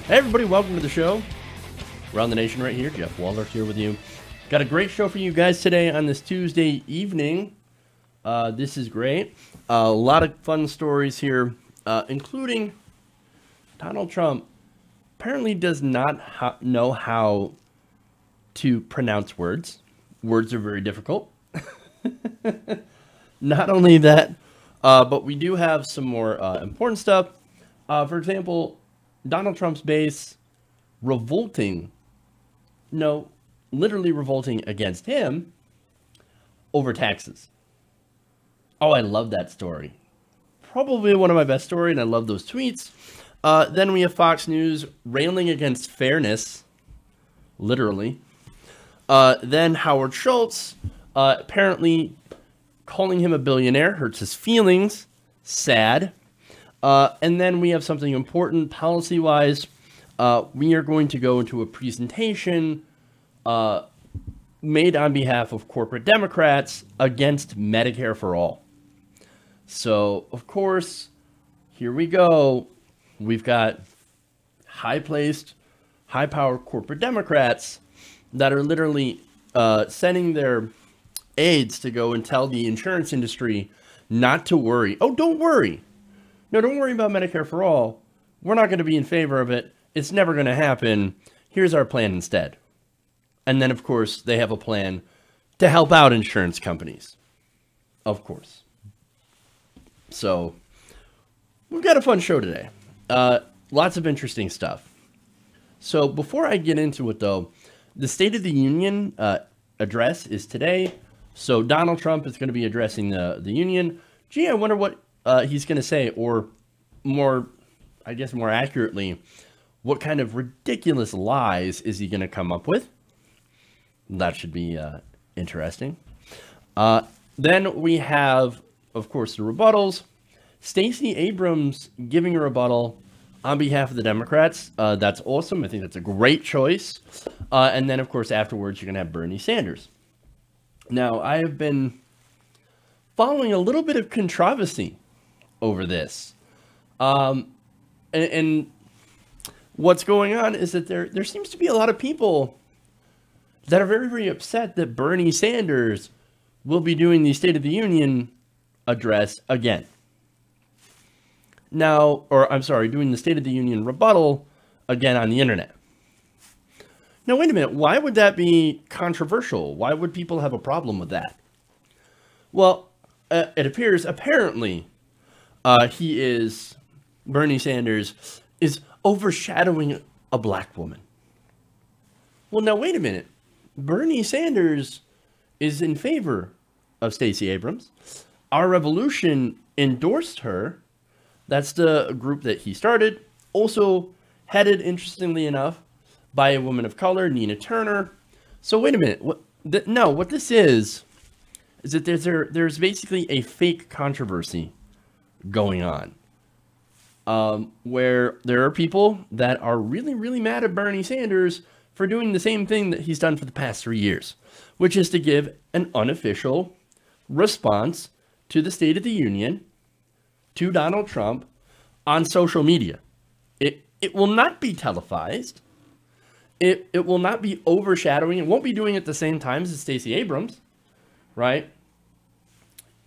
Hey everybody, welcome to the show. Around the Nation right here. Jeff Waldorf here with you. Got a great show for you guys today on this Tuesday evening. This is great. A lot of fun stories here, including Donald Trump apparently does not know how to pronounce words. Words are very difficult. Not only that, but we do have some more important stuff. For example, Donald Trump's base literally revolting against him over taxes. Oh, I love that story. Probably one of my best stories, and I love those tweets. Then we have Fox News railing against fairness, literally. Then Howard Schultz apparently calling him a billionaire hurts his feelings. Sad. And then we have something important policy-wise. We are going to go into a presentation made on behalf of corporate Democrats against Medicare for All. So, of course, here we go. We've got high-placed, high-powered corporate Democrats that are literally sending their aides to go and tell the insurance industry not to worry. Oh, don't worry. No, don't worry about Medicare for All. We're not going to be in favor of it. It's never going to happen. Here's our plan instead. And then, of course, they have a plan to help out insurance companies. Of course. So, we've got a fun show today. Lots of interesting stuff. So, before I get into it, though, the State of the Union address is today. So, Donald Trump is going to be addressing the Union. Gee, I wonder what he's going to say, or more accurately, what kind of ridiculous lies is he going to come up with? That should be interesting. Then we have, of course, the rebuttals. Stacey Abrams giving a rebuttal on behalf of the Democrats. That's awesome. I think that's a great choice. And then, of course, afterwards, you're going to have Bernie Sanders. Now, I have been following a little bit of controversy over this. And what's going on is that there seems to be a lot of people that are very, very upset that Bernie Sanders will be doing the State of the Union address again. Now, doing the State of the Union rebuttal again on the internet. Now, wait a minute. Why would that be controversial? Why would people have a problem with that? Well, it appears, apparently, Bernie Sanders is overshadowing a black woman. Well, now, wait a minute. Bernie Sanders is in favor of Stacey Abrams. Our Revolution endorsed her. That's the group that he started. Also headed, interestingly enough, by a woman of color, Nina Turner. So wait a minute. What this is that there's basically a fake controversy going on, where there are people that are really, really mad at Bernie Sanders for doing the same thing that he's done for the past 3 years, which is to give an unofficial response to the State of the Union to Donald Trump on social media. It will not be televised. It will not be overshadowing. It won't be doing it at the same time as Stacey Abrams, right?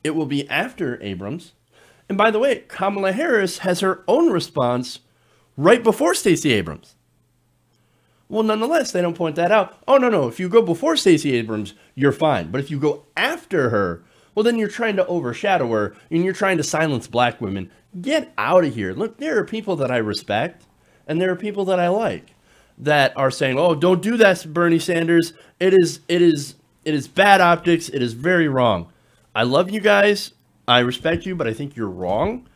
It will be after Abrams. And by the way, Kamala Harris has her own response right before Stacey Abrams. Well, nonetheless, they don't point that out. Oh, no. If you go before Stacey Abrams, you're fine. But if you go after her, well, then you're trying to overshadow her and you're trying to silence black women. Get out of here. Look, there are people that I respect and there are people that I like that are saying, oh, don't do that, Bernie Sanders. It is bad optics. It is very wrong. I love you guys. I respect you, but I think you're wrong.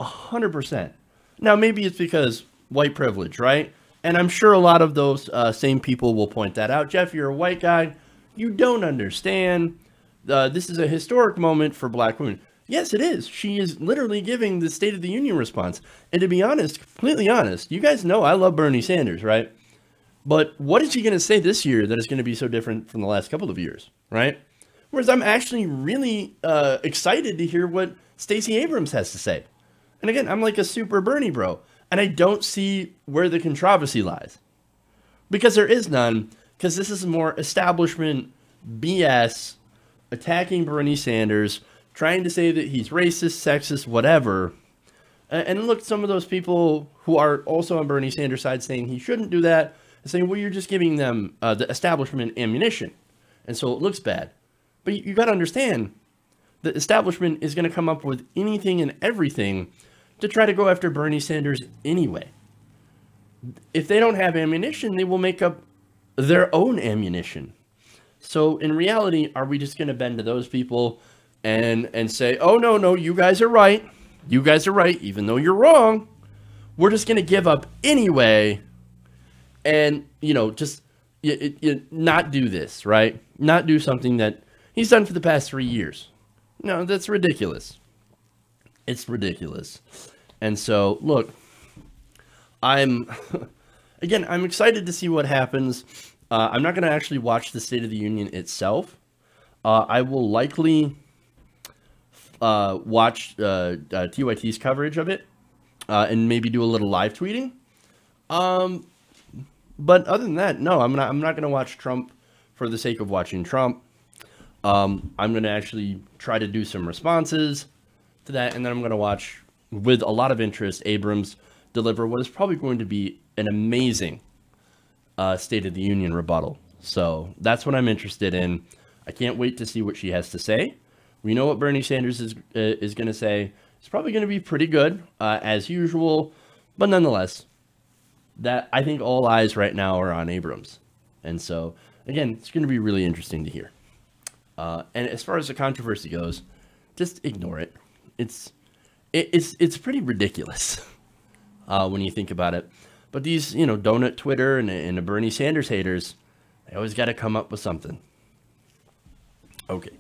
100%. Now, maybe it's because white privilege, right? And I'm sure a lot of those same people will point that out. Jeff, you're a white guy. You don't understand. This is a historic moment for black women. Yes, it is. She is literally giving the State of the Union response. And to be honest, completely honest, you guys know I love Bernie Sanders, right? But what is he going to say this year that is going to be so different from the last couple of years, right? Whereas I'm actually really excited to hear what Stacey Abrams has to say. And again, I'm like a super Bernie bro. And I don't see where the controversy lies. Because there is none, because this is more establishment BS, attacking Bernie Sanders, trying to say that he's racist, sexist, whatever. And look, some of those people who are also on Bernie Sanders' side saying he shouldn't do that, and saying, well, you're just giving them the establishment ammunition, and so it looks bad. But you got to understand, the establishment is going to come up with anything and everything to try to go after Bernie Sanders anyway. If they don't have ammunition, they will make up their own ammunition. So in reality, are we just going to bend to those people and say, oh, no, you guys are right. You guys are right, even though you're wrong. We're just going to give up anyway and, just not do this, right? Not do something that he's done for the past 3 years. No, that's ridiculous. It's ridiculous. And so, look, I'm excited to see what happens. I'm not going to actually watch the State of the Union itself. I will likely watch TYT's coverage of it and maybe do a little live tweeting. But other than that, no, I'm not going to watch Trump for the sake of watching Trump. I'm going to actually try to do some responses to that, and then I'm going to watch, with a lot of interest, Abrams deliver what is probably going to be an amazing State of the Union rebuttal. So that's what I'm interested in. I can't wait to see what she has to say. We know what Bernie Sanders is going to say. It's probably going to be pretty good, as usual. But nonetheless, that I think all eyes right now are on Abrams. And so, again, it's going to be really interesting to hear. And as far as the controversy goes, just ignore it. It's pretty ridiculous when you think about it. But these, donut Twitter and the Bernie Sanders haters, they always got to come up with something. Okay.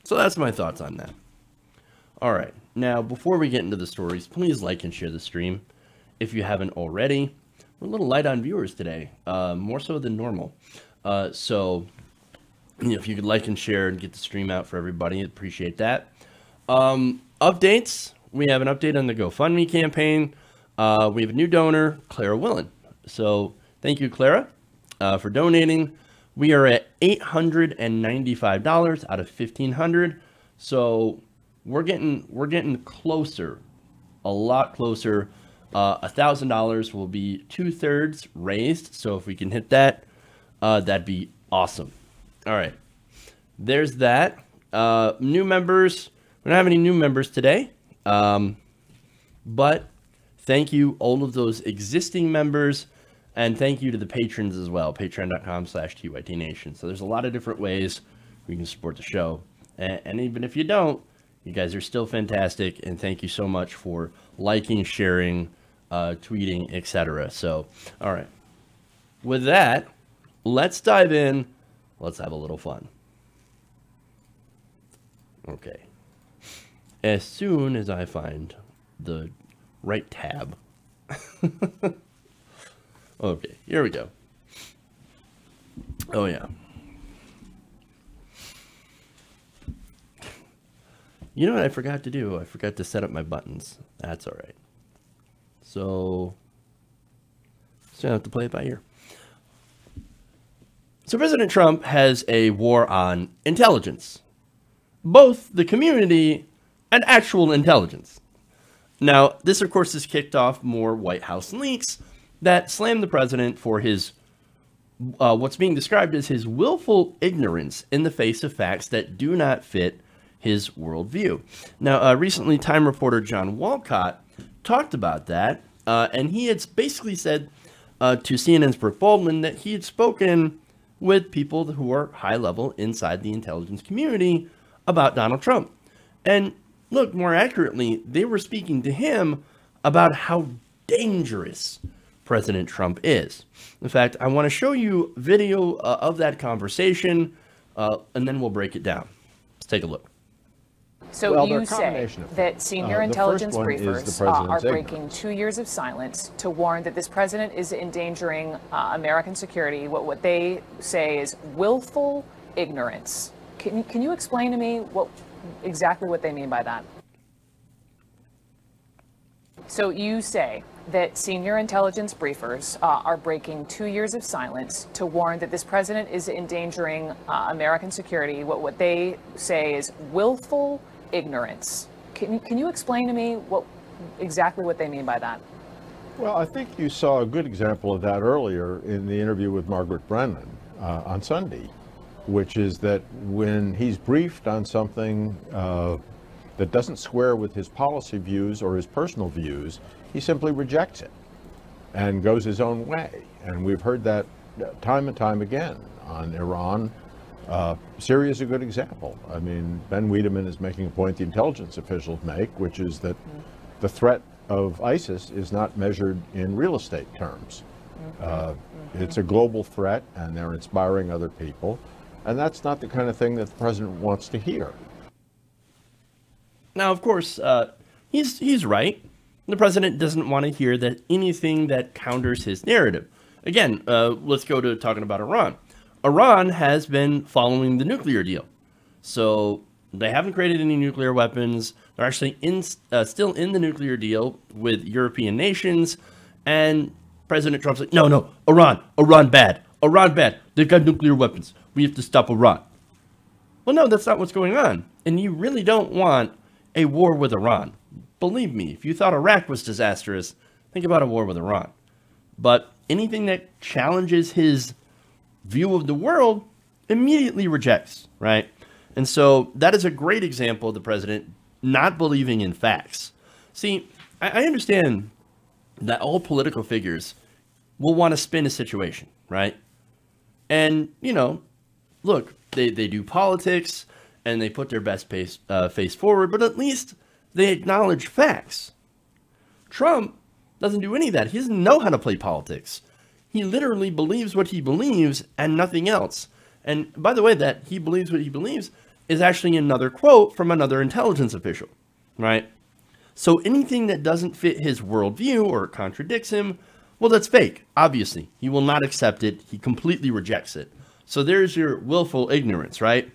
So that's my thoughts on that. All right. Now, before we get into the stories, please like and share the stream if you haven't already. We're a little light on viewers today, more so than normal. So if you could like and share and get the stream out for everybody, I'd appreciate that. Updates. We have an update on the GoFundMe campaign. We have a new donor, Clara Willen. So thank you, Clara, for donating. We are at $895 out of $1,500. So we're getting closer, a lot closer. $1,000 will be 2/3 raised. So if we can hit that, that'd be awesome. All right, there's that. New members. We don't have any new members today, but thank you all of those existing members, and thank you to the patrons as well. Patreon.com/TYTNation. So there's a lot of different ways we can support the show, and even if you don't, you guys are still fantastic, and thank you so much for liking, sharing, tweeting, etc. So, all right, with that, let's dive in. Let's have a little fun. Okay. As soon as I find the right tab. Okay, here we go. Oh, yeah. You know what I forgot to do? I forgot to set up my buttons. That's all right. So, just gonna have to play it by ear. So President Trump has a war on intelligence, both the community and actual intelligence. Now, this, of course, has kicked off more White House leaks that slam the president for his, what's being described as his willful ignorance in the face of facts that do not fit his worldview. Now, recently, Time reporter John Walcott talked about that, and he had basically said to CNN's Brooke Baldwin that he had spoken with people who are high level inside the intelligence community about Donald Trump. And look, more accurately, they were speaking to him about how dangerous President Trump is. In fact, I want to show you video of that conversation, and then we'll break it down. Let's take a look. So well, you say that senior intelligence briefers are breaking 2 years of silence to warn that this president is endangering American security, what they say is willful ignorance. Can you explain to me exactly what they mean by that? So you say that senior intelligence briefers are breaking 2 years of silence to warn that this president is endangering American security, what they say is willful ignorance. Can you explain to me exactly what they mean by that? Well, I think you saw a good example of that earlier in the interview with Margaret Brennan on Sunday, which is that when he's briefed on something that doesn't square with his policy views or his personal views, he simply rejects it and goes his own way. And we've heard that time and time again on Iran. Syria is a good example. I mean, Ben Wiedemann is making a point the intelligence officials make, which is that the threat of ISIS is not measured in real estate terms. It's a global threat, and they're inspiring other people. And that's not the kind of thing that the president wants to hear. Now, of course, he's right. The president doesn't want to hear that anything that counters his narrative. Again, let's go to talking about Iran. Iran has been following the nuclear deal. So they haven't created any nuclear weapons. They're actually still in the nuclear deal with European nations. And President Trump's like, no, Iran bad. Iran bad. They've got nuclear weapons. We have to stop Iran. Well, no, that's not what's going on. And you really don't want a war with Iran. Believe me, if you thought Iraq was disastrous, think about a war with Iran. But anything that challenges his view of the world, immediately rejects, right? And so that is a great example of the president not believing in facts. See, I understand that all political figures will want to spin a situation, right? And, you know, look, they do politics and they put their best face forward, but at least they acknowledge facts. Trump doesn't do any of that. He doesn't know how to play politics. He literally believes what he believes and nothing else. And by the way, that he believes what he believes is actually another quote from another intelligence official, right? So anything that doesn't fit his worldview or contradicts him, well, that's fake. Obviously, he will not accept it. He completely rejects it. So there's your willful ignorance, right?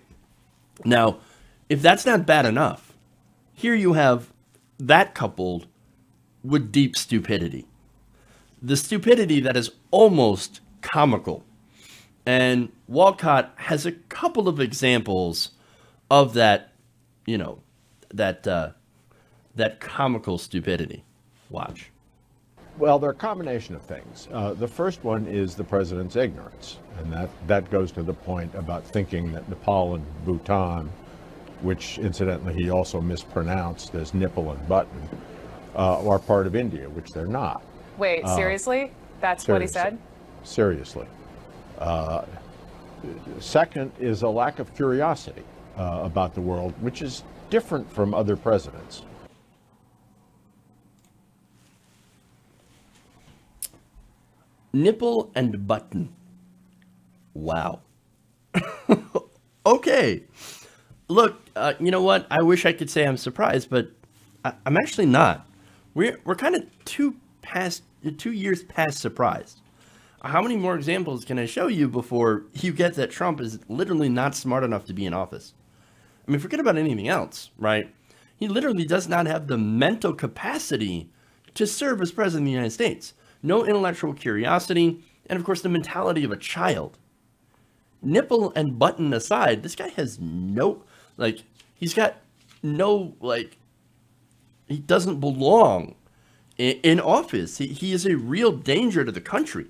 Now, if that's not bad enough, here you have that coupled with deep stupidity. The stupidity that is almost comical. And Walcott has a couple of examples of that, you know, that comical stupidity. Watch. Well, they're a combination of things. The first one is the president's ignorance. And that goes to the point about thinking that Nepal and Bhutan, which incidentally he also mispronounced as nipple and button, are part of India, which they're not. Wait, seriously? That's what he said? Seriously. Second is a lack of curiosity about the world, which is different from other presidents. Nipple and button. Wow. Okay. Look, you know what? I wish I could say I'm surprised, but I'm actually not. We're kind of 2 years past surprised. How many more examples can I show you before you get that Trump is literally not smart enough to be in office? I mean, forget about anything else, right? He literally does not have the mental capacity to serve as president of the United States. No intellectual curiosity, and of course the mentality of a child. Nipple and button aside, this guy has no, he's got no, he doesn't belong in office. He is a real danger to the country.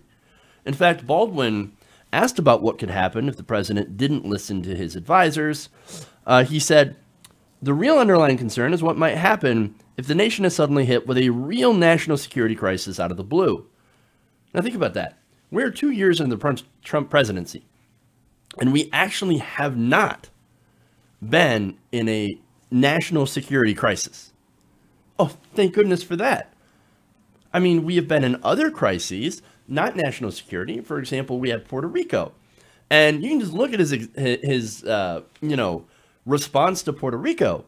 In fact, Baldwin asked about what could happen if the president didn't listen to his advisors. He said, the real underlying concern is what might happen if the nation is suddenly hit with a real national security crisis out of the blue. Now think about that. We're 2 years into the Trump presidency, and we actually have not been in a national security crisis. Oh, thank goodness for that. I mean, we have been in other crises, not national security. For example, we had Puerto Rico. And you can just look at his response to Puerto Rico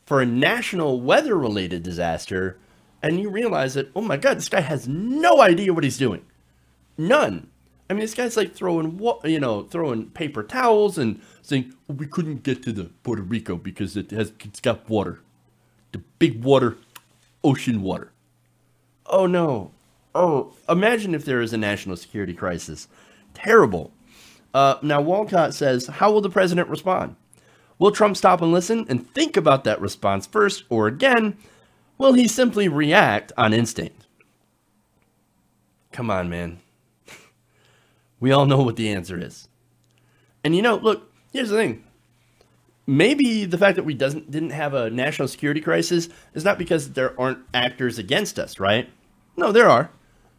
for a national weather-related disaster, and you realize that, oh my God, this guy has no idea what he's doing. None. I mean, this guy's like throwing paper towels and saying, well, we couldn't get to the Puerto Rico because it's got water. The big water, ocean water. Oh no. Oh, imagine if there is a national security crisis. Terrible. Now, Walcott says, how will the president respond? Will Trump stop and listen and think about that response first? Or again, will he simply react on instinct? Come on, man. We all know what the answer is. And you know, look, here's the thing. Maybe the fact that we didn't have a national security crisis is not because there aren't actors against us, right? No, there are.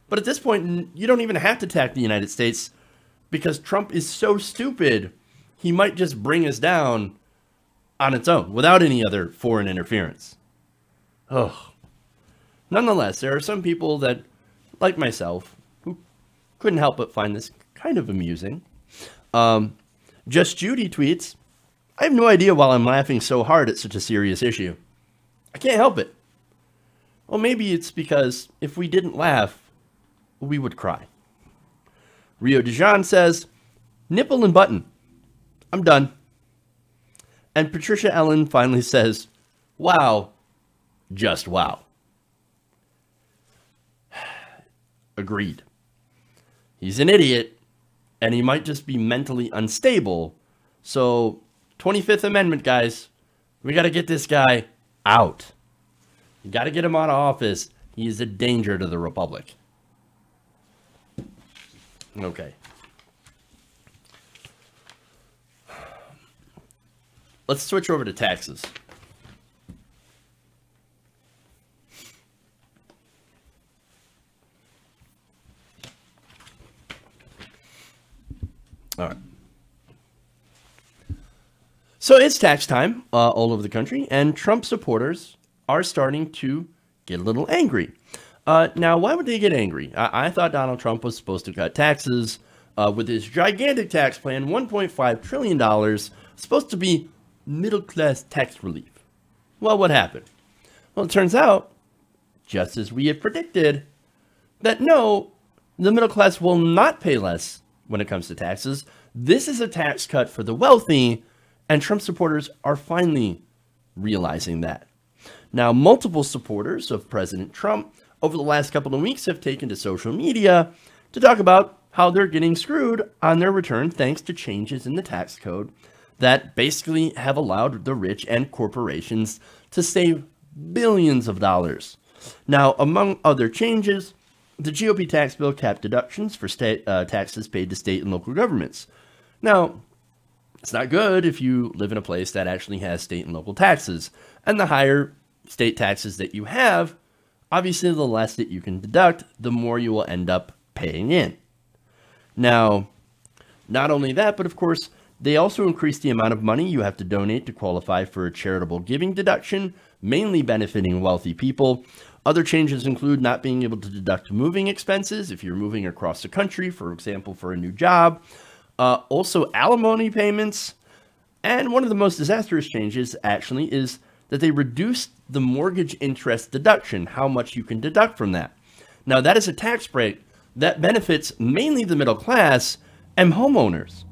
But at this point, you don't even have to attack the United States because Trump is so stupid, he might just bring us down on its own without any other foreign interference. Oh. Nonetheless, there are some people that, like myself, who couldn't help but find this kind of amusing. Just Judy tweets, I have no idea why I'm laughing so hard at such a serious issue. I can't help it. Well, maybe it's because if we didn't laugh, we would cry. Rio DeJean says, nipple and button. I'm done. And Patricia Ellen finally says, wow, just wow. Agreed. He's an idiot, and he might just be mentally unstable. So, 25th Amendment, guys, we got to get this guy out. You got to get him out of office. He is a danger to the Republic. Okay. Let's switch over to taxes. All right. So it's tax time all over the country, and Trump supporters are starting to get a little angry. Now, why would they get angry? I thought Donald Trump was supposed to cut taxes with his gigantic tax plan, $1.5 trillion, supposed to be middle-class tax relief. Well, what happened? Well, it turns out, just as we had predicted, that no, the middle class will not pay less when it comes to taxes. This is a tax cut for the wealthy, and Trump supporters are finally realizing that. Now, multiple supporters of President Trump over the last couple of weeks have taken to social media to talk about how they're getting screwed on their return thanks to changes in the tax code that basically have allowed the rich and corporations to save billions of dollars. Now, among other changes, the GOP tax bill capped deductions for state taxes paid to state and local governments. Now, it's not good if you live in a place that actually has state and local taxes. And the higher state taxes that you have, obviously the less that you can deduct, the more you will end up paying in. Now, not only that, but of course, they also increased the amount of money you have to donate to qualify for a charitable giving deduction, mainly benefiting wealthy people. Other changes include not being able to deduct moving expenses if you're moving across the country, for example, for a new job. Also alimony payments. And one of the most disastrous changes, actually, is that they reduced the mortgage interest deduction, how much you can deduct from that. Now, that is a tax break that benefits mainly the middle class and homeowners.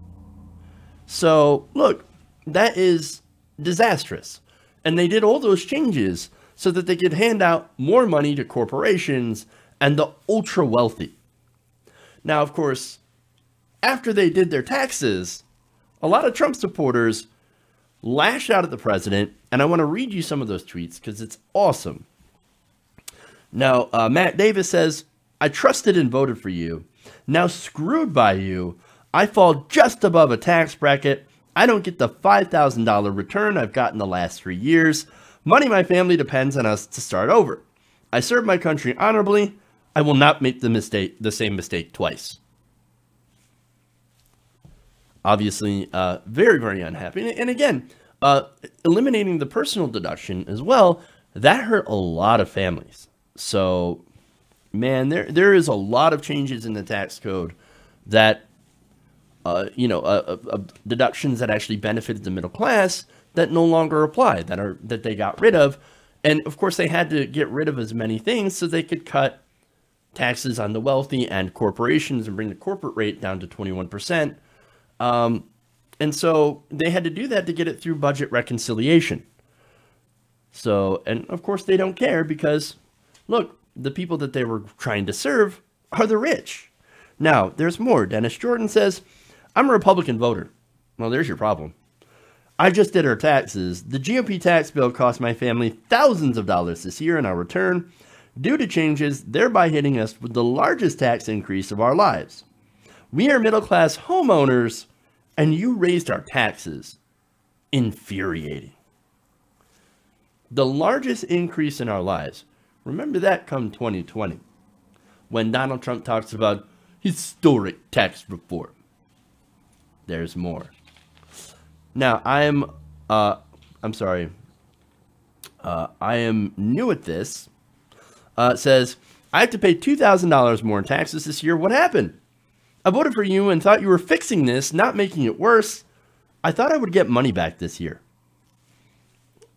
So, look, that is disastrous. And they did all those changes so that they could hand out more money to corporations and the ultra wealthy. Now, of course, after they did their taxes, a lot of Trump supporters lashed out at the president, and I want to read you some of those tweets because it's awesome. Now, Matt Davis says, I trusted and voted for you. Now screwed by you. I fall just above a tax bracket. I don't get the $5,000 return I've gotten the last 3 years. Money my family depends on us to start over. I serve my country honorably. I will not make the same mistake twice. Obviously, very, very unhappy. And again, eliminating the personal deduction as well, that hurt a lot of families. So, man, there is a lot of changes in the tax code that, deductions that actually benefited the middle class that no longer apply, that they got rid of. And of course, they had to get rid of as many things so they could cut taxes on the wealthy and corporations and bring the corporate rate down to 21%. And so they had to do that to get it through budget reconciliation. So, and of course they don't care because, look, the people that they were trying to serve are the rich. Now, there's more. Dennis Jordan says, I'm a Republican voter. Well, there's your problem. I just did our taxes. The GOP tax bill cost my family thousands of dollars this year in our return due to changes, thereby hitting us with the largest tax increase of our lives. We are middle-class homeowners, and you raised our taxes. Infuriating. The largest increase in our lives. Remember that come 2020, when Donald Trump talks about historic tax reform. There's more. Now, I am new at this. It says, I have to pay $2,000 more in taxes this year. What happened? I voted for you and thought you were fixing this, not making it worse. I thought I would get money back this year.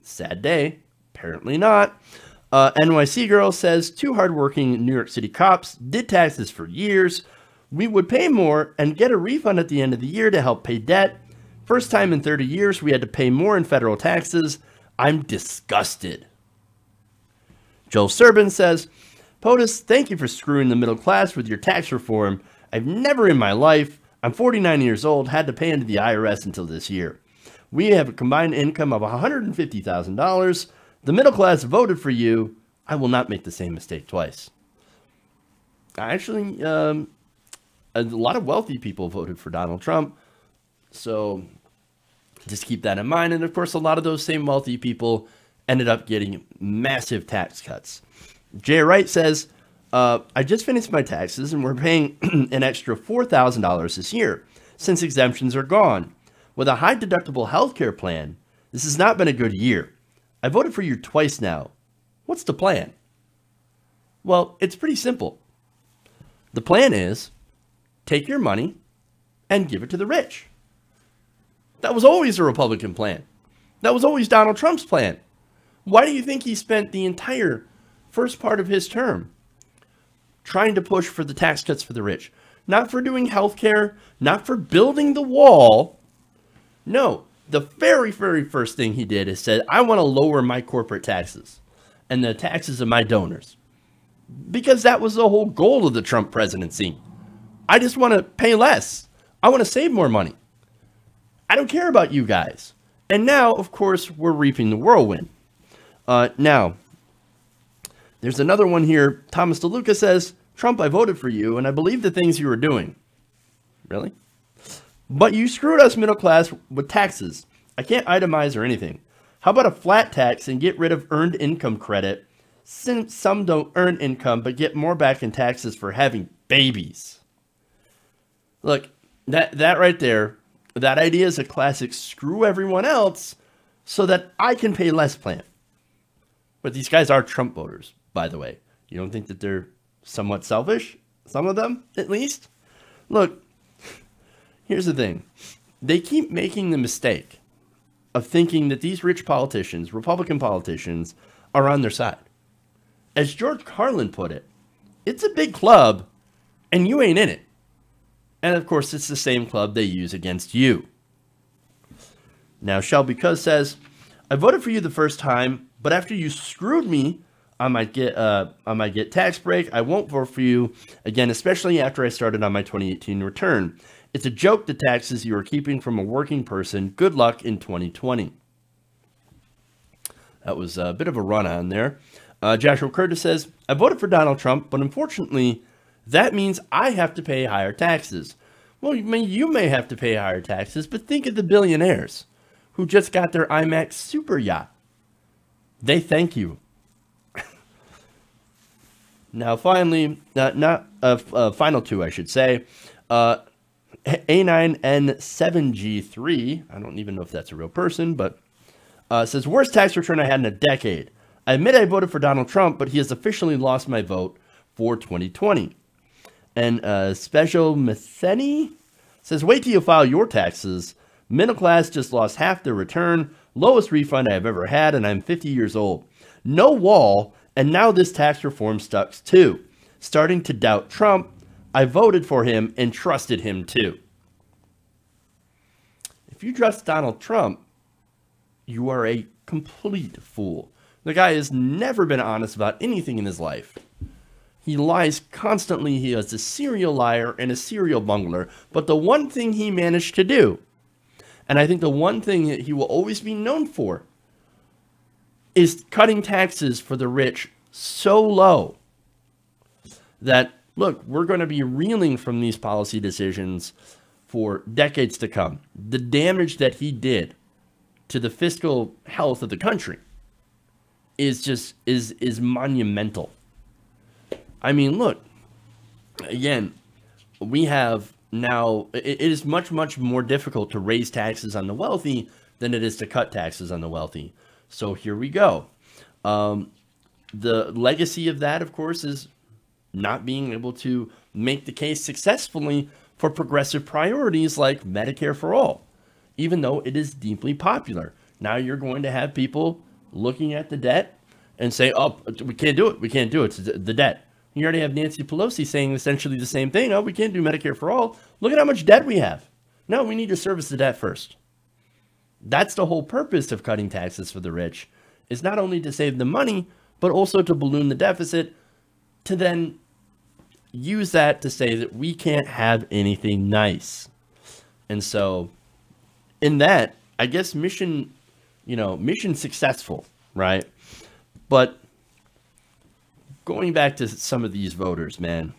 Sad day. Apparently not. NYC Girl says, 2 hardworking New York City cops did taxes for years. We would pay more and get a refund at the end of the year to help pay debt. First time in 30 years we had to pay more in federal taxes. I'm disgusted. Joel Serbin says, POTUS, thank you for screwing the middle class with your tax reform. I've never in my life, I'm 49 years old, had to pay into the IRS until this year. We have a combined income of $150,000. The middle class voted for you. I will not make the same mistake twice. Actually, a lot of wealthy people voted for Donald Trump. So just keep that in mind. And of course, a lot of those same wealthy people ended up getting massive tax cuts. Jay Wright says, I just finished my taxes and we're paying an extra $4,000 this year since exemptions are gone. With a high deductible healthcare plan, this has not been a good year. I voted for you twice now. What's the plan? Well, it's pretty simple. The plan is take your money and give it to the rich. That was always a Republican plan. That was always Donald Trump's plan. Why do you think he spent the entire first part of his term trying to push for the tax cuts for the rich? Not for doing healthcare, not for building the wall. No, the very, very first thing he did is said, I want to lower my corporate taxes and the taxes of my donors. Because that was the whole goal of the Trump presidency. I just want to pay less. I want to save more money. I don't care about you guys. And now, of course, we're reaping the whirlwind. Now, there's another one here. Thomas DeLuca says, Trump, I voted for you, and I believe the things you were doing. Really? But you screwed us middle class with taxes. I can't itemize or anything. How about a flat tax and get rid of earned income credit, since some don't earn income but get more back in taxes for having babies? Look, that right there, that idea is a classic screw everyone else so that I can pay less plan. But these guys are Trump voters, by the way. You don't think that they're somewhat selfish? Some of them, at least? Look, here's the thing. They keep making the mistake of thinking that these rich politicians, Republican politicians, are on their side. As George Carlin put it, it's a big club, and you ain't in it. And of course, it's the same club they use against you. Now, Shelby Cuz says, I voted for you the first time, but after you screwed me, I might get tax break. I won't vote for you again, especially after I started on my 2018 return. It's a joke, the taxes you are keeping from a working person. Good luck in 2020. That was a bit of a run-on there. Joshua Curtis says, I voted for Donald Trump, but unfortunately, that means I have to pay higher taxes. Well, you may have to pay higher taxes, but think of the billionaires who just got their IMAX super yacht. They thank you. Now, finally, final two, I should say. A9N7G3, I don't even know if that's a real person, but says, worst tax return I had in a decade. I admit I voted for Donald Trump, but he has officially lost my vote for 2020. And Special Metheny says, wait till you file your taxes. Middle class just lost half their return. Lowest refund I have ever had, and I'm 50 years old. No wall, and now this tax reform sucks too. Starting to doubt Trump. I voted for him and trusted him too. If you trust Donald Trump, you are a complete fool. The guy has never been honest about anything in his life. He lies constantly. He is a serial liar and a serial bungler. But the one thing he managed to do, and I think the one thing that he will always be known for, is cutting taxes for the rich so low that, look, we're going to be reeling from these policy decisions for decades to come. The damage that he did to the fiscal health of the country is monumental. I mean, look, again, we have now, it is much, much more difficult to raise taxes on the wealthy than it is to cut taxes on the wealthy. So here we go. The legacy of that, of course, is not being able to make the case successfully for progressive priorities like Medicare for all, even though it is deeply popular. Now you're going to have people looking at the debt and say, oh, we can't do it. We can't do it. It's the debt. You already have Nancy Pelosi saying essentially the same thing. Oh, we can't do Medicare for all. Look at how much debt we have. No, we need to service the debt first. That's the whole purpose of cutting taxes for the rich, is not only to save the money, but also to balloon the deficit, to then use that to say that we can't have anything nice. And so in that, I guess mission successful, right? But going back to some of these voters, man,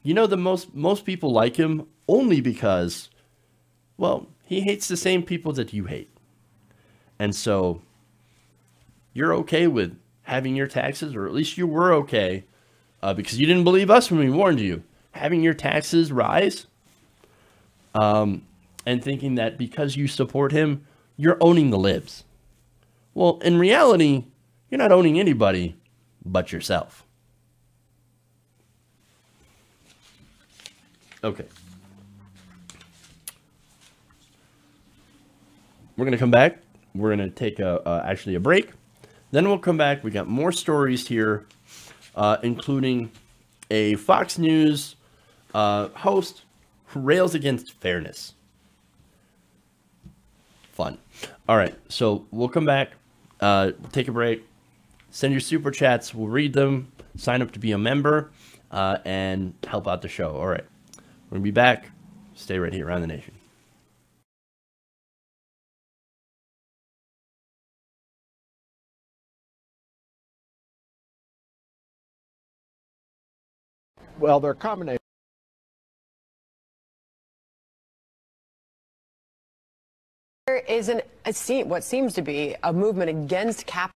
the most people like him only because, well, he hates the same people that you hate. And so you're okay with having your taxes, or at least you were okay, because you didn't believe us when we warned you, having your taxes rise, and thinking that because you support him, you're owning the libs. Well, in reality, you're not owning anybody but yourself. Okay. We're going to come back. We're going to take actually a break. Then we'll come back. We got more stories here, including a Fox News host who rails against fairness. Fun. All right. So we'll come back, take a break, send your super chats. We'll read them, sign up to be a member, and help out the show. All right. We're going to be back. Stay right here around the nation. Well, they're a combination. There is what seems to be a movement against capital.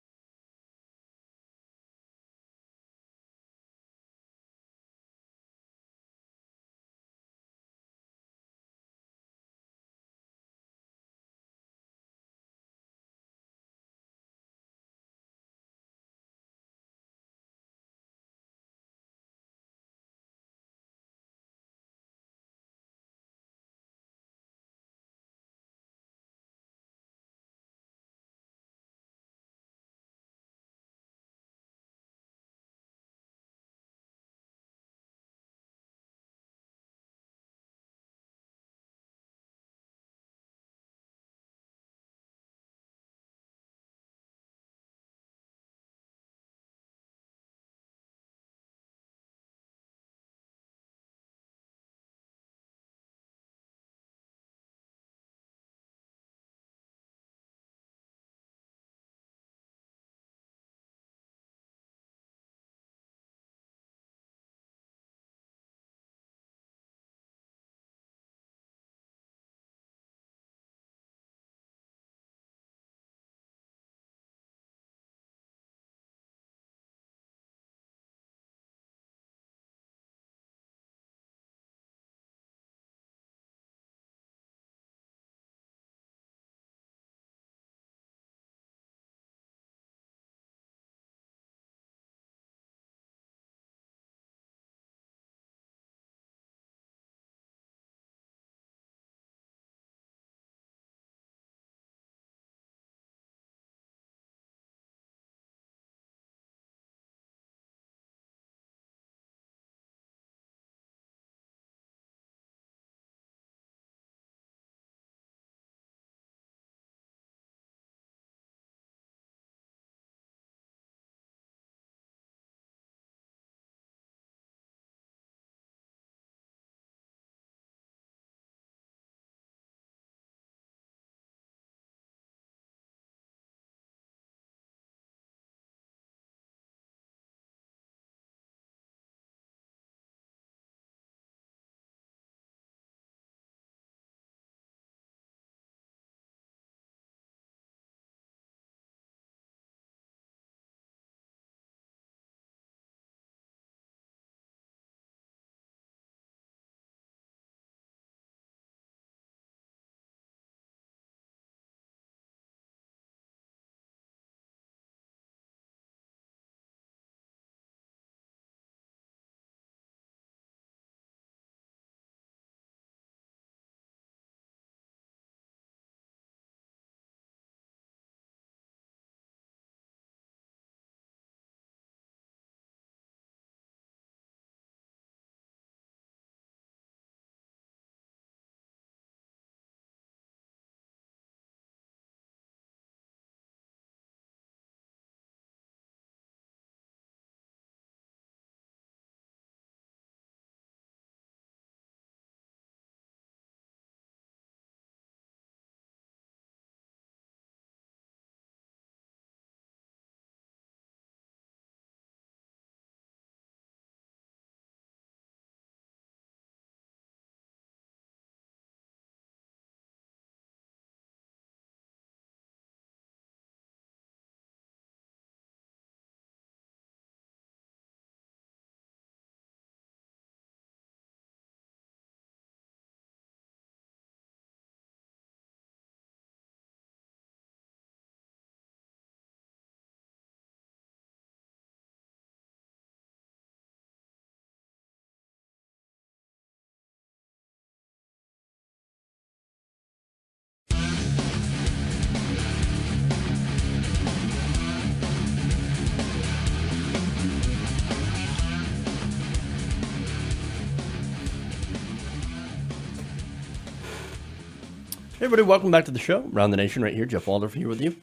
Hey everybody, welcome back to the show. Around the Nation right here. Jeff Waldorf here with you.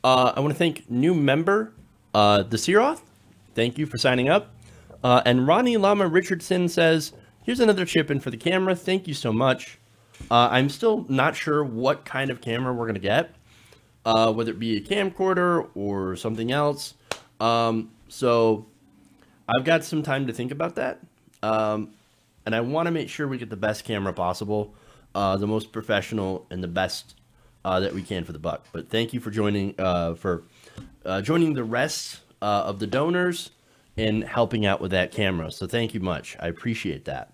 I want to thank new member, the Searoth. Thank you for signing up. And Ronnie Lama Richardson says, here's another chip in for the camera. Thank you so much. I'm still not sure what kind of camera we're going to get, whether it be a camcorder or something else. So I've got some time to think about that. And I want to make sure we get the best camera possible. The most professional and the best that we can for the buck. But thank you for joining joining the rest of the donors and helping out with that camera. So thank you much. I appreciate that.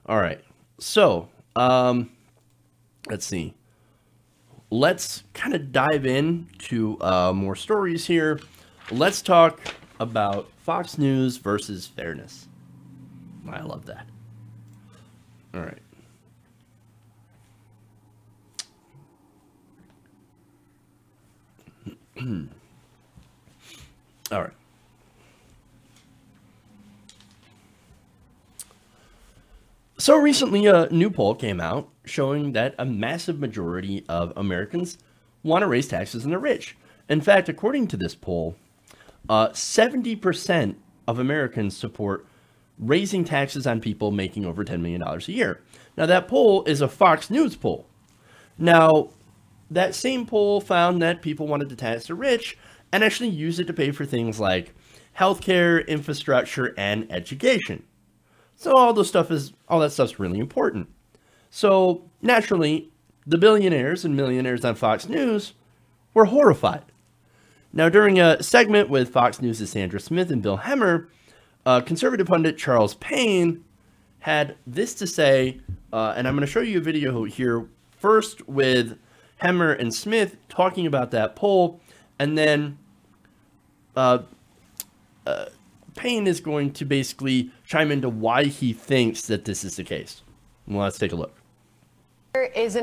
All right. So let's see. Let's kind of dive into more stories here. Let's talk about Fox News versus fairness. I love that. All right. All right. So recently, a new poll came out showing that a massive majority of Americans want to raise taxes on the rich. In fact, according to this poll, 70% of Americans support raising taxes on people making over $10 million a year. Now, that poll is a Fox News poll. Now, that same poll found that people wanted to tax the rich and actually use it to pay for things like healthcare, infrastructure, and education. So all that stuff's really important. So naturally, the billionaires and millionaires on Fox News were horrified. Now, during a segment with Fox News' Sandra Smith and Bill Hemmer, conservative pundit Charles Payne had this to say, and I'm going to show you a video here first with Hemmer and Smith talking about that poll, and then Payne is going to basically chime into why he thinks that this is the case. Well, let's take a look. There is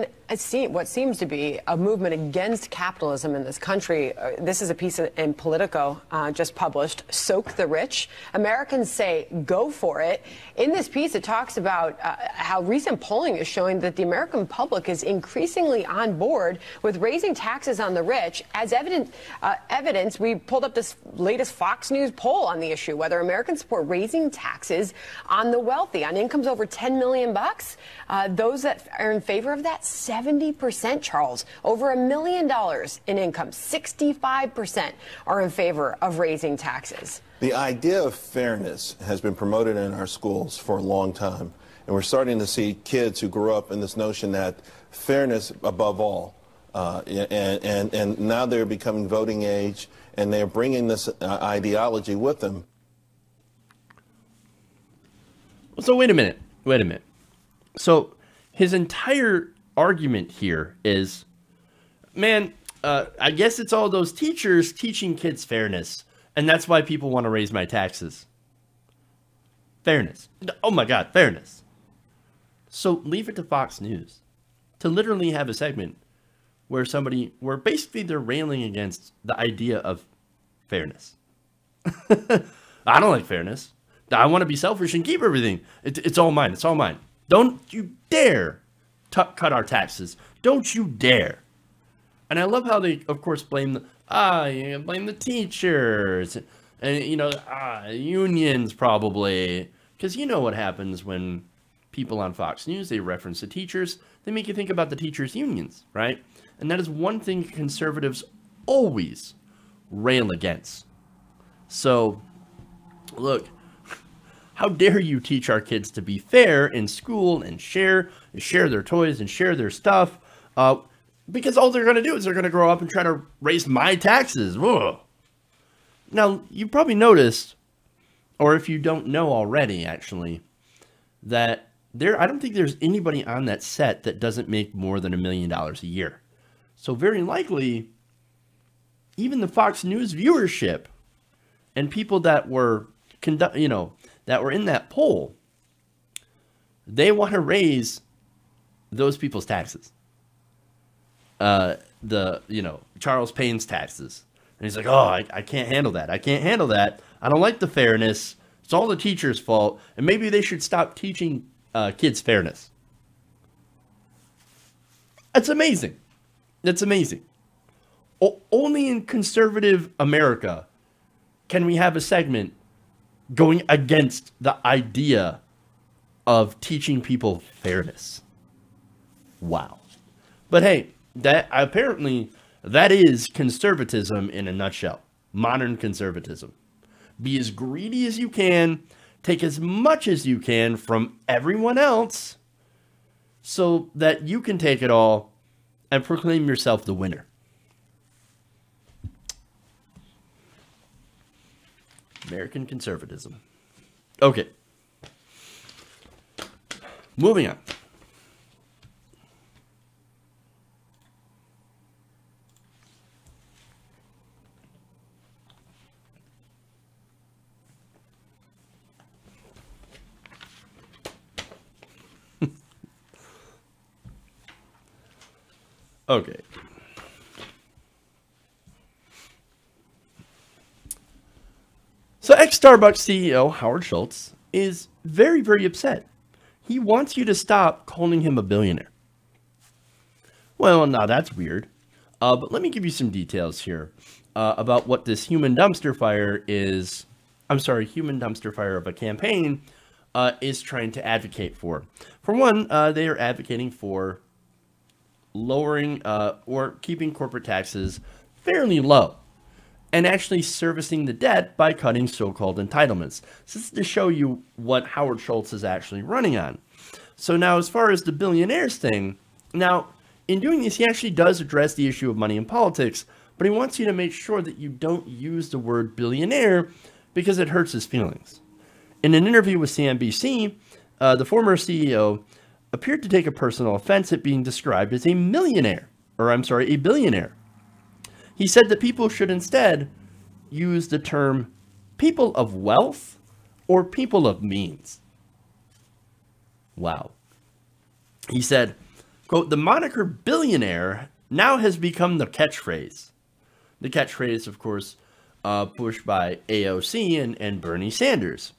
what seems to be a movement against capitalism in this country. This is a piece in Politico just published, Soak the Rich. Americans say, go for it. In this piece, it talks about how recent polling is showing that the American public is increasingly on board with raising taxes on the rich. As evidence, we pulled up this latest Fox News poll on the issue, whether Americans support raising taxes on the wealthy, on incomes over $10 million. Those that are in favor of that, 70%, Charles. Over $1 million in income, 65% are in favor of raising taxes. The idea of fairness has been promoted in our schools for a long time, and we're starting to see kids who grew up in this notion that fairness above all, and now they're becoming voting age, and they're bringing this ideology with them. So wait a minute. So his entire argument here is, man, I guess it's all those teachers teaching kids fairness, and that's why people want to raise my taxes. Fairness. Oh my God, fairness. So leave it to Fox News to literally have a segment where basically they're railing against the idea of fairness. I don't like fairness. I want to be selfish and keep everything. It's all mine. It's all mine. Don't you dare cut our taxes. Don't you dare. And I love how they, of course, blame the teachers and, unions probably. Because you know what happens when people on Fox News, they reference the teachers. They make you think about the teachers' unions, right? And that is one thing conservatives always rail against. So, look, how dare you teach our kids to be fair in school and share their toys and share their stuff? Because all they're going to do is they're going to grow up and try to raise my taxes. Whoa. Now, you probably noticed, or if you don't know already, actually, that I don't think there's anybody on that set that doesn't make more than $1 million a year. So very likely, even the Fox News viewership and people that were that were in that poll, they want to raise those people's taxes. Charles Payne's taxes. And he's like, oh, I can't handle that. I can't handle that. I don't like the fairness. It's all the teacher's fault. And maybe they should stop teaching kids fairness. That's amazing. That's amazing. Only in conservative America can we have a segment going against the idea of teaching people fairness. Wow. But hey, that is conservatism in a nutshell. Modern conservatism. Be as greedy as you can, take as much as you can from everyone else so that you can take it all and proclaim yourself the winner. American conservatism. Okay. Moving on. Okay. So ex-Starbucks CEO Howard Schultz is very, very upset. He wants you to stop calling him a billionaire. Well, now that's weird. But let me give you some details here about what this human dumpster fire of a campaign is trying to advocate for. For one, they are advocating for lowering or keeping corporate taxes fairly low and actually servicing the debt by cutting so-called entitlements. So this is to show you what Howard Schultz is actually running on. So now as far as the billionaires thing, now in doing this, he actually does address the issue of money in politics, but he wants you to make sure that you don't use the word billionaire because it hurts his feelings. In an interview with CNBC, the former CEO appeared to take a personal offense at being described as a billionaire. He said that people should instead use the term people of wealth or people of means. Wow. He said, quote, the moniker billionaire now has become the catchphrase. The catchphrase, of course, pushed by AOC and Bernie Sanders.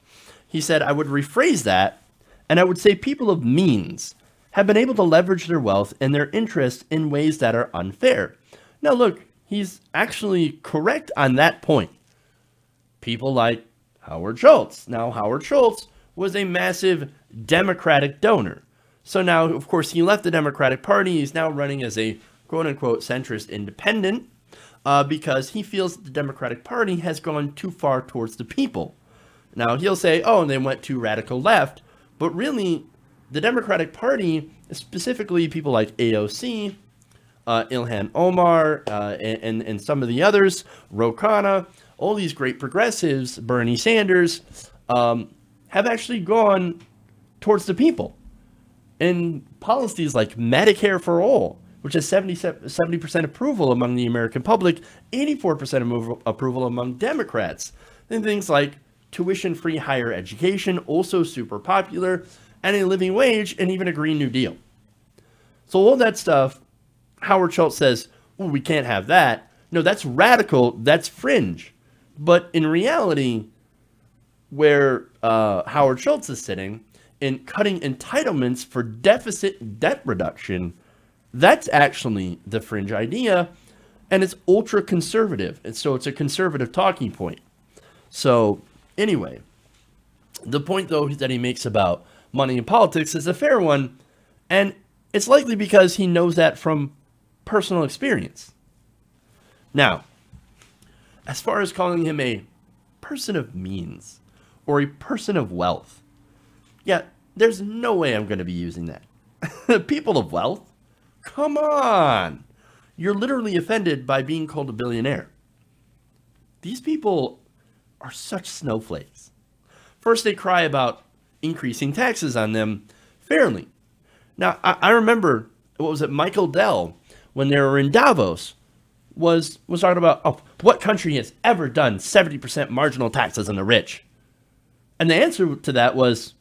He said, I would rephrase that, and I would say people of means have been able to leverage their wealth and their interests in ways that are unfair. Now, look, he's actually correct on that point. People like Howard Schultz. Now, Howard Schultz was a massive Democratic donor. So now, of course, he left the Democratic Party. He's now running as a quote-unquote centrist independent because he feels that the Democratic Party has gone too far towards the people. Now, he'll say, oh, and they went too radical left. But really, the Democratic Party, specifically people like AOC, Ilhan Omar, and some of the others, Ro Khanna, all these great progressives, Bernie Sanders, have actually gone towards the people. And policies like Medicare for all, which has 70% approval among the American public, 84% approval among Democrats. And things like tuition-free higher education, also super popular, and a living wage, and even a Green New Deal. So all that stuff, Howard Schultz says, oh, we can't have that. No, that's radical, that's fringe. But in reality, where Howard Schultz is sitting in cutting entitlements for deficit debt reduction, that's actually the fringe idea, and it's ultra conservative, and so it's a conservative talking point. So anyway, the point though that he makes about money in politics is a fair one, and it's likely because he knows that from personal experience. Now, as far as calling him a person of means or a person of wealth, yeah, there's no way I'm going to be using that. People of wealth? Come on. You're literally offended by being called a billionaire. These people are such snowflakes. First, they cry about increasing taxes on them fairly. Now, I remember, what was it, Michael Dell, when they were in Davos, was talking about, oh, what country has ever done 70% marginal taxes on the rich? And the answer to that was,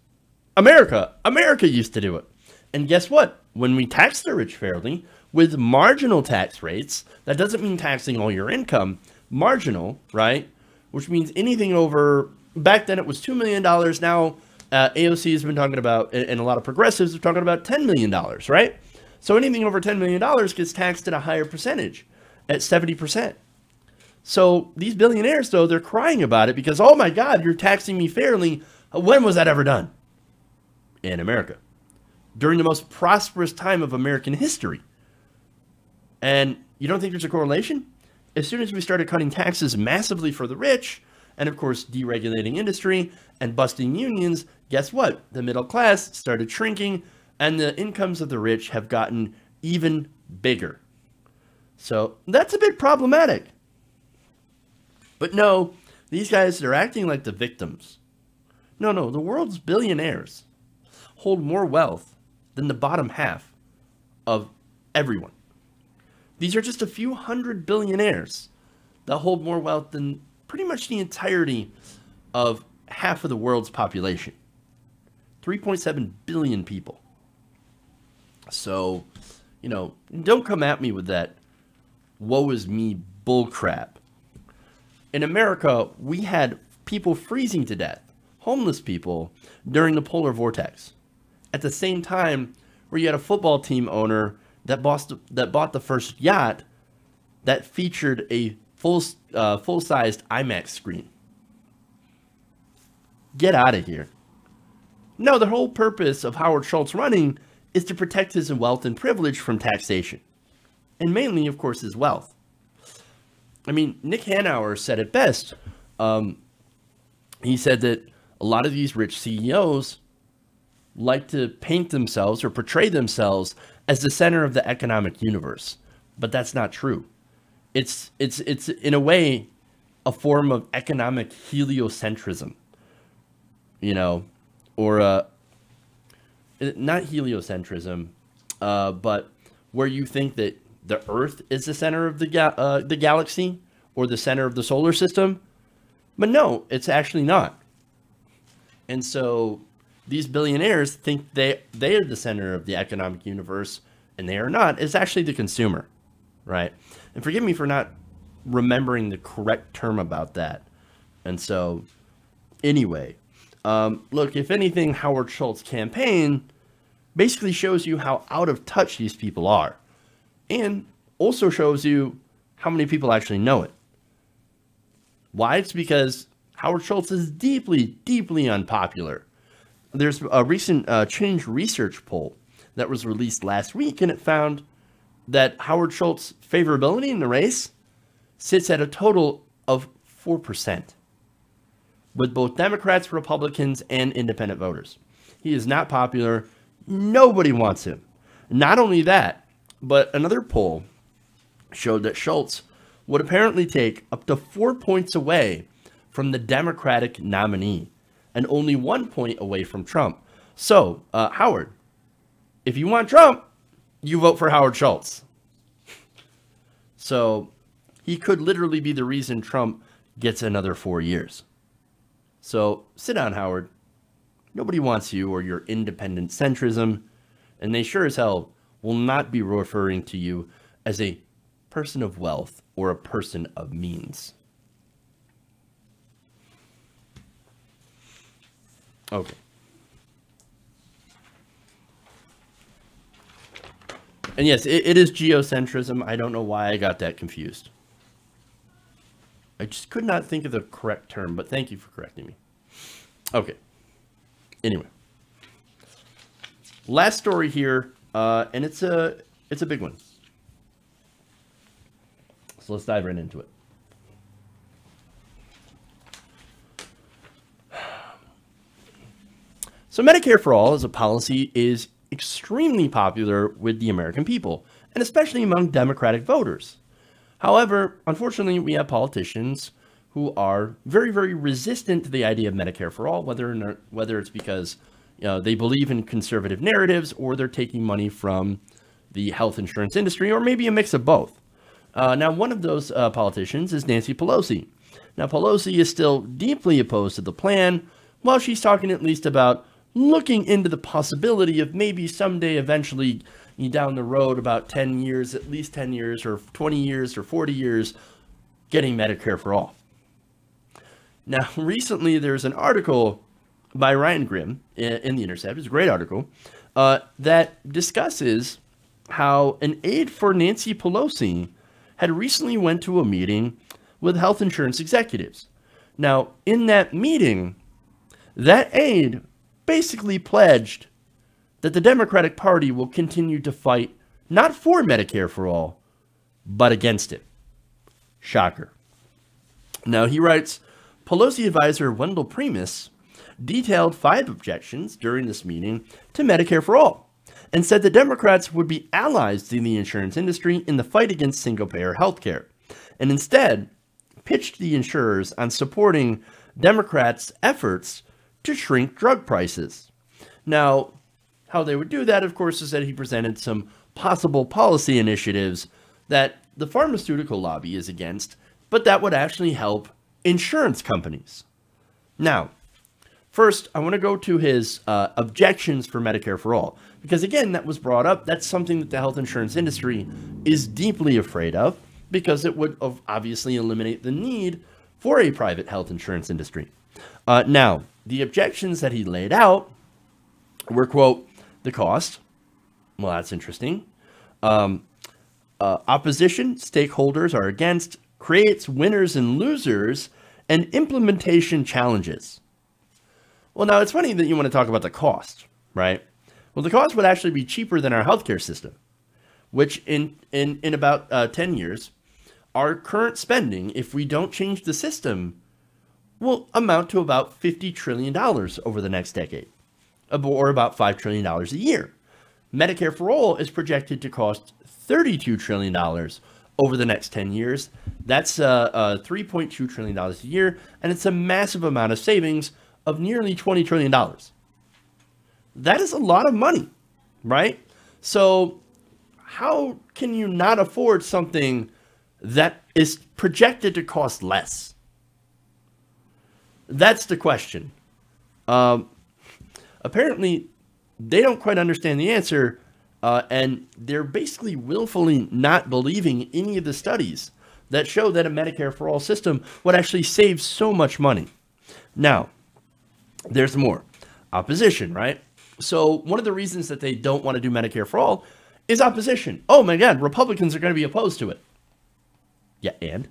America. America used to do it. And guess what? When we tax the rich fairly, with marginal tax rates, that doesn't mean taxing all your income, marginal, right? Which means anything over, back then it was $2 million, now AOC has been talking about, and a lot of progressives are talking about $10 million, right? So anything over $10 million gets taxed at a higher percentage, at 70%. So these billionaires, though, they're crying about it because, oh my God, you're taxing me fairly. When was that ever done? In America. During the most prosperous time of American history. And you don't think there's a correlation? As soon as we started cutting taxes massively for the rich, and of course deregulating industry and busting unions, guess what? The middle class started shrinking, and the incomes of the rich have gotten even bigger. So that's a bit problematic. But no, these guys, they're acting like the victims. No, the world's billionaires hold more wealth than the bottom half of everyone. These are just a few hundred billionaires that hold more wealth than pretty much the entirety of half of the world's population. 3.7 billion people. So, don't come at me with that woe is me bullcrap. In America, we had people freezing to death, homeless people, during the polar vortex. At the same time, where you had a football team owner that bought the first yacht that featured a full-sized IMAX screen. Get out of here. No, the whole purpose of Howard Schultz running is to protect his wealth and privilege from taxation. And mainly, of course, his wealth. I mean, Nick Hanauer said it best. He said that a lot of these rich CEOs like to paint themselves or portray themselves as the center of the economic universe. But that's not true. It's in a way a form of economic heliocentrism. Or not heliocentrism, but where you think that the Earth is the center of the galaxy or the center of the solar system. But no, it's actually not. And so these billionaires think they are the center of the economic universe, and they are not. It's actually the consumer, right? And forgive me for not remembering the correct term about that. And so, anyway, look, if anything, Howard Schultz's campaign basically shows you how out of touch these people are, and also shows you how many people actually know it. Why? It's because Howard Schultz is deeply, deeply unpopular. There's a recent Change Research poll that was released last week, and it found that Howard Schultz's favorability in the race sits at a total of 4%, with both Democrats, Republicans, and independent voters. He is not popular. Nobody wants him. Not only that, but another poll showed that Schultz would apparently take up to 4 points away from the Democratic nominee and only 1 point away from Trump. So, Howard, if you want Trump, you vote for Howard Schultz. So, he could literally be the reason Trump gets another 4 years. So, sit down, Howard. Nobody wants you or your independent centrism, and they sure as hell will not be referring to you as a person of wealth or a person of means. Okay. And yes, it is geocentrism. I don't know why I got that confused. I just could not think of the correct term, but thank you for correcting me. Okay. Anyway. Last story here, and it's a big one. So let's dive right into it. So Medicare for All as a policy is extremely popular with the American people, and especially among Democratic voters. However, unfortunately, we have politicians who are very, very resistant to the idea of Medicare for All, whether it's because they believe in conservative narratives or they're taking money from the health insurance industry, or maybe a mix of both. Now, one of those politicians is Nancy Pelosi. Now, Pelosi is still deeply opposed to the plan, while she's talking at least about looking into the possibility of maybe someday, eventually, down the road, about 10 years, at least 10 years, or 20 years, or 40 years, getting Medicare for All. Now, recently, there's an article by Ryan Grimm in The Intercept. It's a great article that discusses how an aide for Nancy Pelosi had recently went to a meeting with health insurance executives. Now, in that meeting, that aide basically pledged that the Democratic Party will continue to fight not for Medicare for all, but against it. Shocker. Now, he writes, Pelosi advisor Wendell Primus detailed 5 objections during this meeting to Medicare for all and said the Democrats would be allies in the insurance industry in the fight against single-payer health care, and instead pitched the insurers on supporting Democrats' efforts to shrink drug prices. Now, how they would do that, of course, is that he presented some possible policy initiatives that the pharmaceutical lobby is against, but that would actually help insurance companies. Now, first, I want to go to his objections for Medicare for all, because again, that was brought up. That's something that the health insurance industry is deeply afraid of, because it would obviously eliminate the need for a private health insurance industry. Now, the objections that he laid out were, quote, the cost. Well, that's interesting. Opposition, stakeholders are against, creates winners and losers, and implementation challenges. Well, now it's funny that you want to talk about the cost, right? Well, the cost would actually be cheaper than our healthcare system, which in about 10 years, our current spending, if we don't change the system, will amount to about $50 trillion over the next decade, or about $5 trillion a year. Medicare for all is projected to cost $32 trillion over the next 10 years. That's $3.2 trillion a year, and it's a massive amount of savings of nearly $20 trillion. That is a lot of money, right? So how can you not afford something that is projected to cost less? That's the question. Apparently, they don't quite understand the answer, and they're basically willfully not believing any of the studies that show that a Medicare for all system would actually save so much money. Now, there's more. Opposition, right? So one of the reasons that they don't want to do Medicare for all is opposition. Oh my God, Republicans are going to be opposed to it. Yeah, and?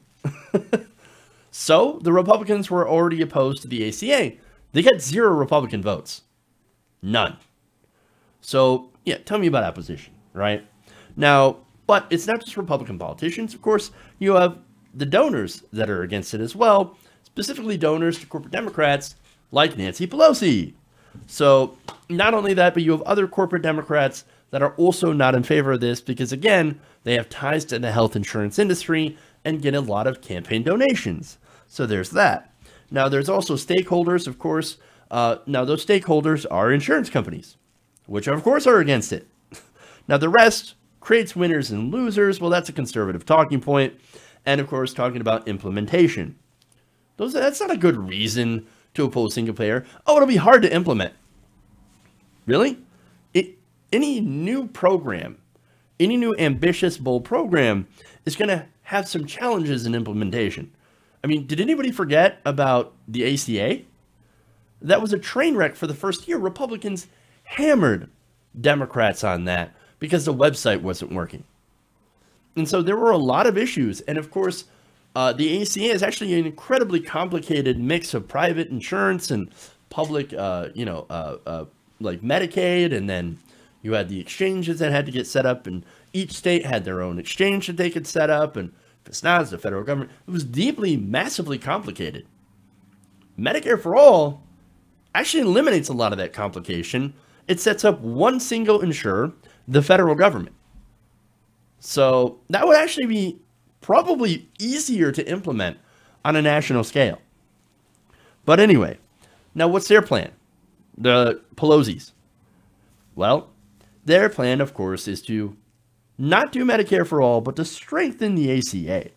So the Republicans were already opposed to the ACA. They got 0 Republican votes. None. So, yeah, tell me about opposition, right? Now, but it's not just Republican politicians. Of course, you have the donors that are against it as well, specifically donors to corporate Democrats like Nancy Pelosi. So not only that, but you have other corporate Democrats that are also not in favor of this because, again, they have ties to the health insurance industry and get a lot of campaign donations. So there's that. Now, there's also stakeholders, of course. Now, those stakeholders are insurance companies, which, of course, are against it. Now, the rest creates winners and losers. Well, that's a conservative talking point. And, of course, talking about implementation. That's not a good reason to oppose single payer. Oh, it'll be hard to implement. Really? Any new program, any new ambitious, bold program is going to have some challenges in implementation. I mean, did anybody forget about the ACA? That was a train wreck for the first year. Republicans hammered Democrats on that because the website wasn't working. And so there were a lot of issues. And of course, the ACA is actually an incredibly complicated mix of private insurance and public, like Medicaid. And then you had the exchanges that had to get set up, and each state had their own exchange that they could set up. And if it's not, it's the federal government. It was deeply, massively complicated. Medicare for all actually eliminates a lot of that complication. It sets up one single insurer, the federal government. So that would actually be probably easier to implement on a national scale. But anyway, now what's their plan? The Pelosi's. Well, their plan, of course, is to not do Medicare for all, but to strengthen the ACA.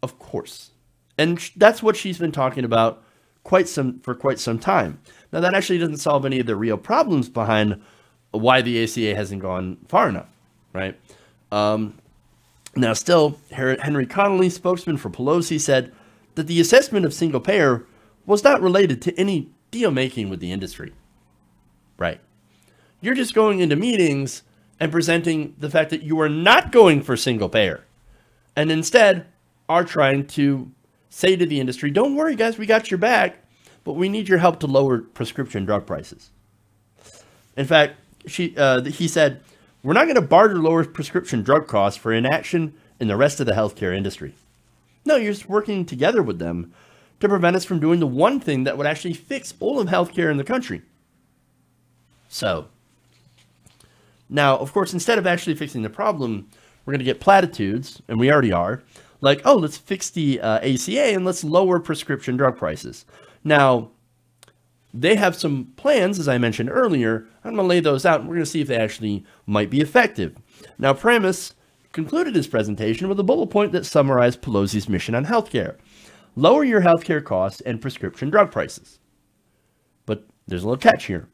Of course. And that's what she's been talking about for quite some time. Now, that actually doesn't solve any of the real problems behind why the ACA hasn't gone far enough, right? Now, still, Henry Connolly, spokesman for Pelosi, said that the assessment of single payer was not related to any deal making with the industry. Right. You're just going into meetings and presenting the fact that you are not going for single payer, and instead are trying to say to the industry, don't worry guys, we got your back, but we need your help to lower prescription drug prices. In fact, he said, we're not going to barter lower prescription drug costs for inaction in the rest of the healthcare industry. No, you're just working together with them to prevent us from doing the one thing that would actually fix all of healthcare in the country. So, now, of course, instead of actually fixing the problem, we're going to get platitudes, and we already are, like, oh, let's fix the ACA and let's lower prescription drug prices. Now, they have some plans, as I mentioned earlier. I'm going to lay those out, and we're going to see if they actually might be effective. Now, Pramis concluded his presentation with a bullet point that summarized Pelosi's mission on healthcare. Lower your healthcare costs and prescription drug prices. But there's a little catch here.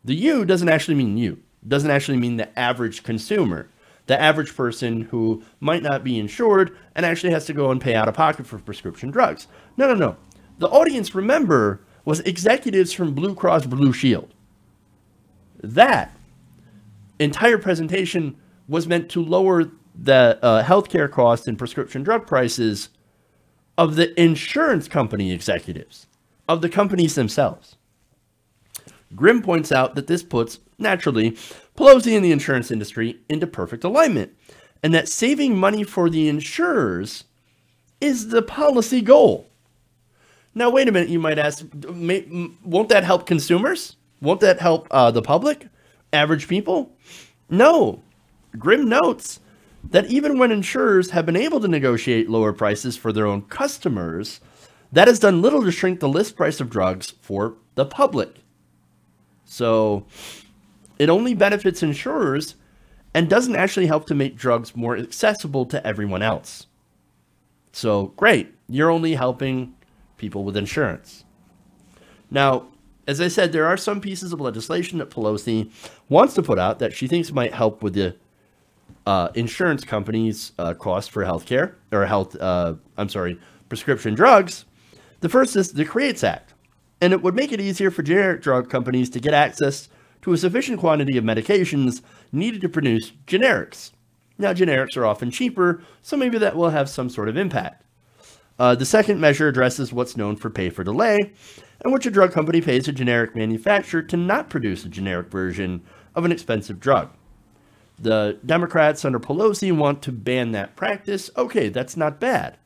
The you doesn't actually mean you. It doesn't actually mean the average consumer. The average person who might not be insured and actually has to go and pay out of pocket for prescription drugs. No. The audience, remember, was executives from Blue Cross Blue Shield. That entire presentation was meant to lower the healthcare costs and prescription drug prices of the insurance company executives, of the companies themselves. Grimm points out that this puts, naturally, Pelosi and the insurance industry into perfect alignment, and that saving money for the insurers is the policy goal. Now, wait a minute, you might ask, won't that help consumers? Won't that help the public, average people? No. Grimm notes that even when insurers have been able to negotiate lower prices for their own customers, that has done little to shrink the list price of drugs for the public. So it only benefits insurers and doesn't actually help to make drugs more accessible to everyone else. So great, you're only helping people with insurance. Now, as I said, there are some pieces of legislation that Pelosi wants to put out that she thinks might help with the insurance companies' cost for healthcare, or prescription drugs. The first is the CREATES Act, and it would make it easier for generic drug companies to get access to a sufficient quantity of medications needed to produce generics. Now, generics are often cheaper, so maybe that will have some sort of impact. The second measure addresses what's known for pay for delay, in which a drug company pays a generic manufacturer to not produce a generic version of an expensive drug. The Democrats under Pelosi want to ban that practice. Okay, that's not bad.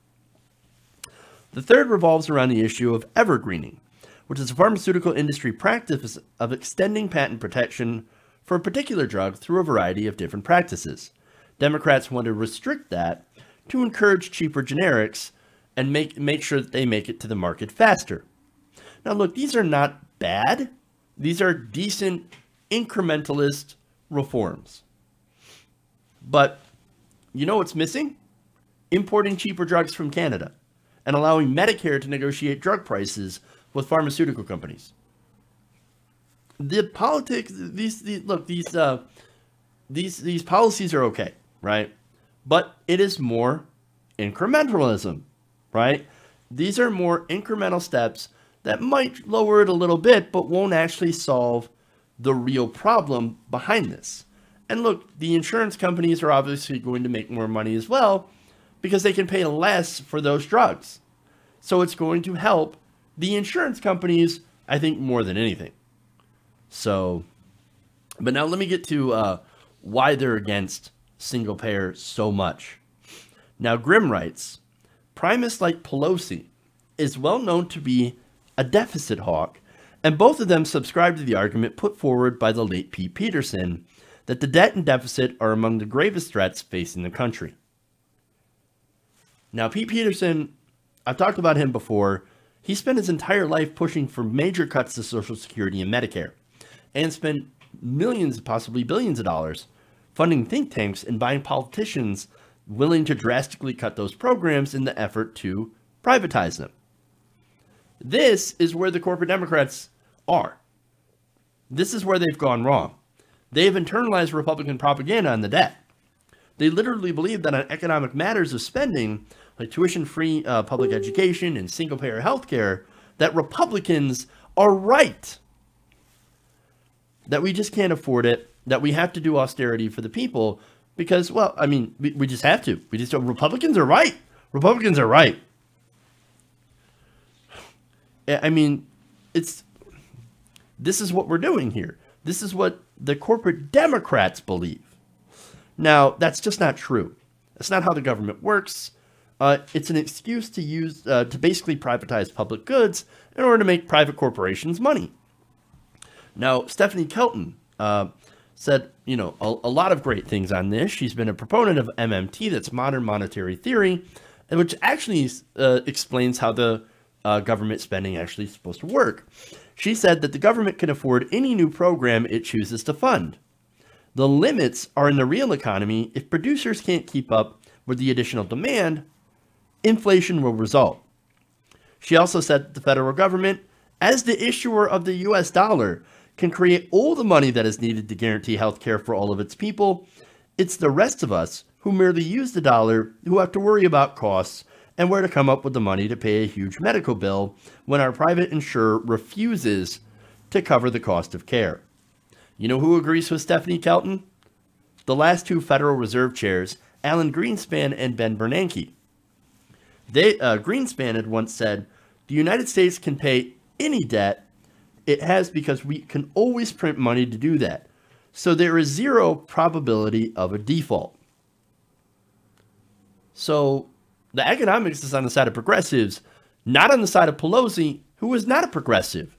The third revolves around the issue of evergreening, which is a pharmaceutical industry practice of extending patent protection for a particular drug through a variety of different practices. Democrats want to restrict that to encourage cheaper generics and make sure that they make it to the market faster. Now look, these are not bad. These are decent incrementalist reforms. But you know what's missing? Importing cheaper drugs from Canada and allowing Medicare to negotiate drug prices with pharmaceutical companies. The politics, these policies are okay, right? But it is more incrementalism, right? These are more incremental steps that might lower it a little bit, but won't actually solve the real problem behind this. And look, the insurance companies are obviously going to make more money as well because they can pay less for those drugs. So it's going to help the insurance companies, I think, more than anything. So, but now let me get to why they're against single payer so much. Now, Grimm writes, Primus like Pelosi is well known to be a deficit hawk, and both of them subscribe to the argument put forward by the late Pete Peterson that the debt and deficit are among the gravest threats facing the country. Now, Pete Peterson, I've talked about him before. He spent his entire life pushing for major cuts to Social Security and Medicare, and spent millions, possibly billions of dollars funding think tanks and buying politicians willing to drastically cut those programs in the effort to privatize them. This is where the corporate Democrats are. This is where they've gone wrong. They've internalized Republican propaganda on the debt. They literally believe that on economic matters of spending, like tuition-free public education and single-payer healthcare, that Republicans are right. That we just can't afford it. that we have to do austerity for the people because, well, I mean, we just have to. We just don't. Republicans are right. Republicans are right. I mean, this is what we're doing here. This is what the corporate Democrats believe. Now, that's just not true. That's not how the government works. It's an excuse to use to basically privatize public goods in order to make private corporations money. Now, Stephanie Kelton said, you know, a lot of great things on this. She's been a proponent of MMT, that's modern monetary theory, which actually explains how the government spending actually is supposed to work. She said that the government can afford any new program it chooses to fund. The limits are in the real economy. If producers can't keep up with the additional demand, inflation will result. She also said that the federal government, as the issuer of the US dollar, can create all the money that is needed to guarantee health care for all of its people. It's the rest of us who merely use the dollar who have to worry about costs and where to come up with the money to pay a huge medical bill when our private insurer refuses to cover the cost of care. You know who agrees with Stephanie Kelton? The last two Federal Reserve chairs, Alan Greenspan and Ben Bernanke. Greenspan had once said, the United States can pay any debt it has because we can always print money to do that. So there is zero probability of a default. So the economics is on the side of progressives, not on the side of Pelosi, who is not a progressive.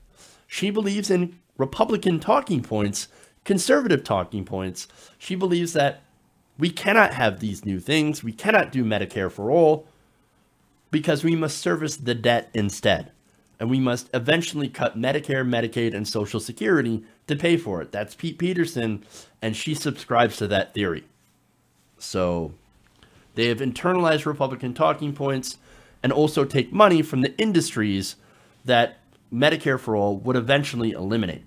She believes in Republican talking points, conservative talking points. She believes that we cannot have these new things. We cannot do Medicare for all because we must service the debt instead. And we must eventually cut Medicare, Medicaid, and Social Security to pay for it. That's Pete Peterson, and she subscribes to that theory. So they have internalized Republican talking points and also take money from the industries that Medicare for all would eventually eliminate.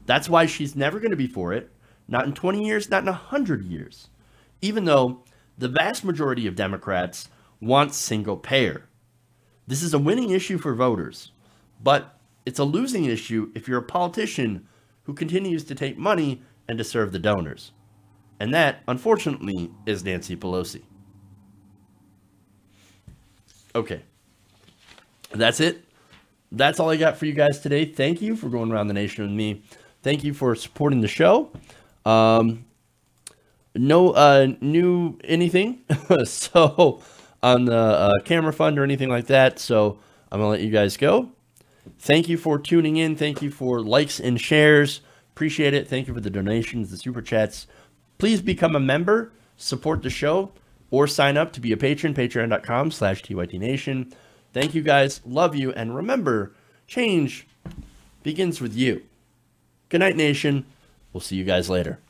That's why she's never going to be for it. Not in 20 years, not in 100 years. Even though the vast majority of Democrats want single payer. This is a winning issue for voters, but it's a losing issue if you're a politician who continues to take money and to serve the donors. And that, unfortunately, is Nancy Pelosi. Okay. That's it. That's all I got for you guys today. Thank you for going around the nation with me. Thank you for supporting the show. No new anything. So on the camera fund or anything like that. So I'm going to let you guys go. Thank you for tuning in. Thank you for likes and shares. Appreciate it. Thank you for the donations, the super chats. Please become a member, support the show, or sign up to be a patron, patreon.com/TYTNation. Thank you guys. Love you. And remember, change begins with you. Good night, nation. We'll see you guys later.